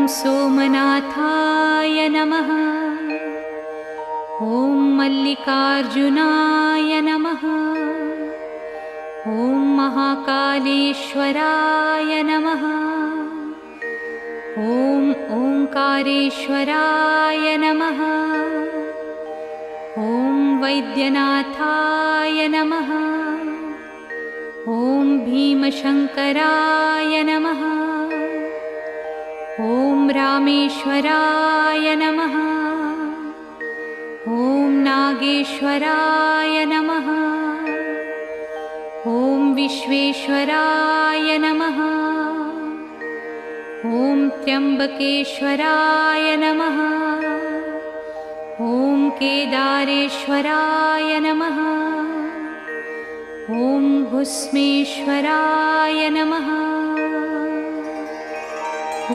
सोमनाथाय नमः। ॐ मल्लिकार्जुनाय नमः। ॐ महाकालेश्वराय नमः। ॐ ओंकारेश्वराय नमः। ॐ वैद्यनाथाय नमः। ॐ भीमशंकराय नमः। ॐ रामेश्वराय नमः। ॐ नागेश्वराय नमः। ॐ विश्वेश्वराय नमः। ॐ त्र्यंबकेश्वराय नमः। ॐ केदारेश्वराय नमः। ॐ भुस्मेश्वराय नमः।